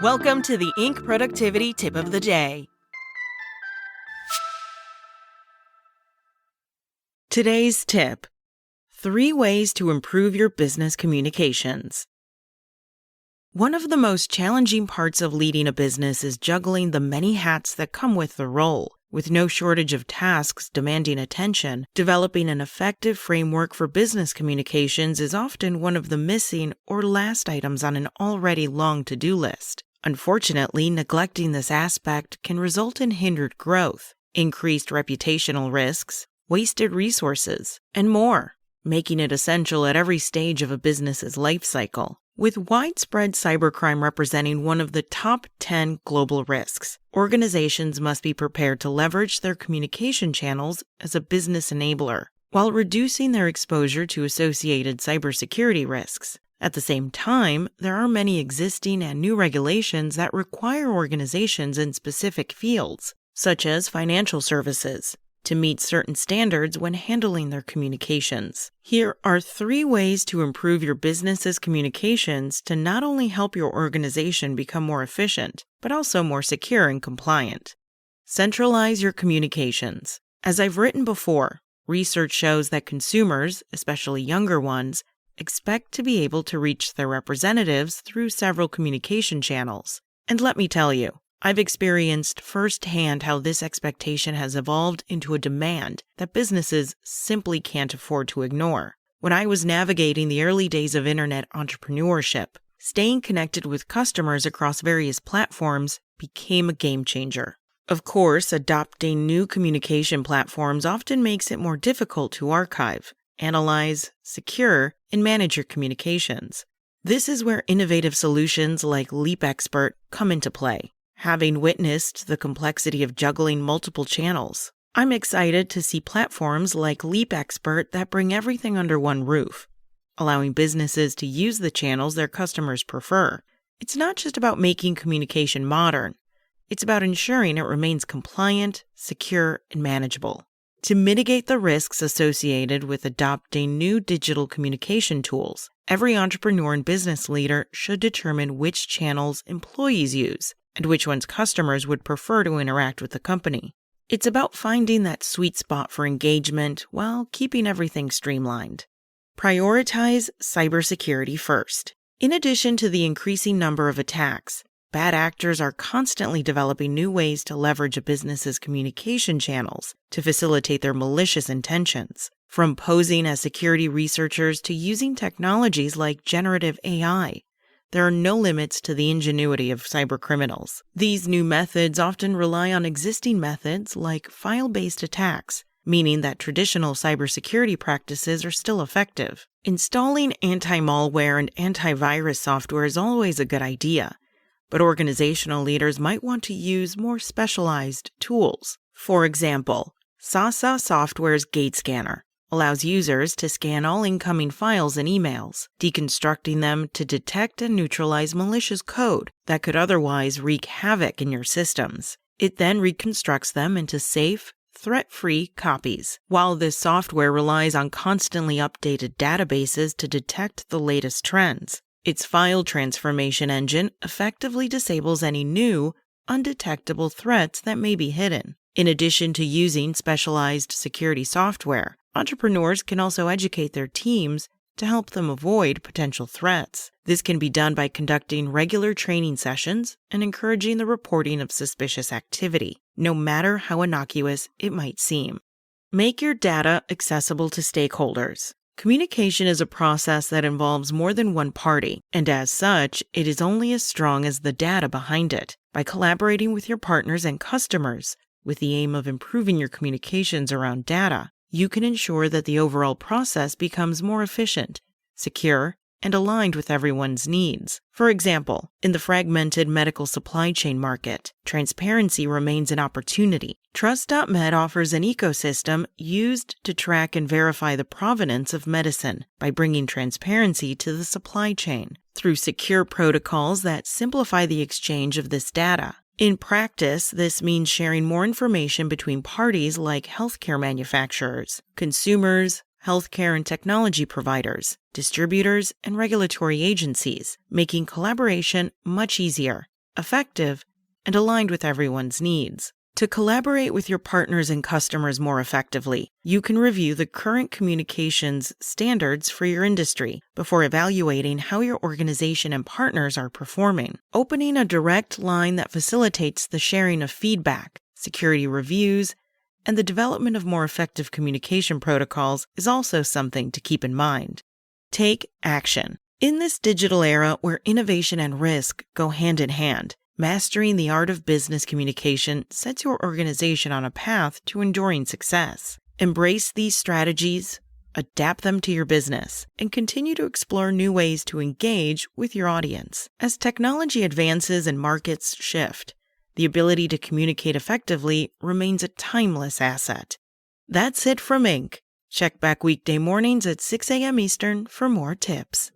Welcome to the Inc. Productivity Tip of the Day. Today's tip: 3 ways to improve your business communications. One of the most challenging parts of leading a business is juggling the many hats that come with the role. With no shortage of tasks demanding attention, developing an effective framework for business communications is often one of the missing or last items on an already long to-do list. Unfortunately, neglecting this aspect can result in hindered growth, increased reputational risks, wasted resources, and more, making it essential at every stage of a business's life cycle. With widespread cybercrime representing one of the top 10 global risks, organizations must be prepared to leverage their communication channels as a business enabler, while reducing their exposure to associated cybersecurity risks. At the same time, there are many existing and new regulations that require organizations in specific fields, such as financial services, to meet certain standards when handling their communications. Here are 3 ways to improve your business's communications to not only help your organization become more efficient, but also more secure and compliant. Centralize your communications. As I've written before, research shows that consumers, especially younger ones, expect to be able to reach their representatives through several communication channels. And let me tell you, I've experienced firsthand how this expectation has evolved into a demand that businesses simply can't afford to ignore. When I was navigating the early days of internet entrepreneurship, staying connected with customers across various platforms became a game changer. Of course, adopting new communication platforms often makes it more difficult to archive, analyze, secure, and manage your communications. This is where innovative solutions like LeapExpert come into play. Having witnessed the complexity of juggling multiple channels, I'm excited to see platforms like LeapExpert that bring everything under one roof, allowing businesses to use the channels their customers prefer. It's not just about making communication modern, it's about ensuring it remains compliant, secure, and manageable. To mitigate the risks associated with adopting new digital communication tools, every entrepreneur and business leader should determine which channels employees use and which ones customers would prefer to interact with the company. It's about finding that sweet spot for engagement while keeping everything streamlined. Prioritize cybersecurity first. In addition to the increasing number of attacks, bad actors are constantly developing new ways to leverage a business's communication channels to facilitate their malicious intentions. From posing as security researchers to using technologies like generative AI, there are no limits to the ingenuity of cybercriminals. These new methods often rely on existing methods like file-based attacks, meaning that traditional cybersecurity practices are still effective. Installing anti-malware and antivirus software is always a good idea, but organizational leaders might want to use more specialized tools. For example, Sasa Software's Gate Scanner allows users to scan all incoming files and emails, deconstructing them to detect and neutralize malicious code that could otherwise wreak havoc in your systems. It then reconstructs them into safe, threat-free copies. While this software relies on constantly updated databases to detect the latest trends, its file transformation engine effectively disables any new, undetectable threats that may be hidden. In addition to using specialized security software, entrepreneurs can also educate their teams to help them avoid potential threats. This can be done by conducting regular training sessions and encouraging the reporting of suspicious activity, no matter how innocuous it might seem. Make your data accessible to stakeholders. Communication is a process that involves more than one party, and as such, it is only as strong as the data behind it. By collaborating with your partners and customers, with the aim of improving your communications around data, you can ensure that the overall process becomes more efficient, secure, and aligned with everyone's needs. For example, in the fragmented medical supply chain market, transparency remains an opportunity. Trust.med offers an ecosystem used to track and verify the provenance of medicine by bringing transparency to the supply chain through secure protocols that simplify the exchange of this data. In practice, this means sharing more information between parties like healthcare manufacturers, consumers, healthcare and technology providers, distributors, and regulatory agencies, making collaboration much easier, effective, and aligned with everyone's needs. To collaborate with your partners and customers more effectively, you can review the current communications standards for your industry before evaluating how your organization and partners are performing. Opening a direct line that facilitates the sharing of feedback, security reviews, and the development of more effective communication protocols is also something to keep in mind. Take action. In this digital era where innovation and risk go hand in hand, mastering the art of business communication sets your organization on a path to enduring success. Embrace these strategies, adapt them to your business, and continue to explore new ways to engage with your audience. As technology advances and markets shift, the ability to communicate effectively remains a timeless asset. That's it from Inc. Check back weekday mornings at 6 a.m. Eastern for more tips.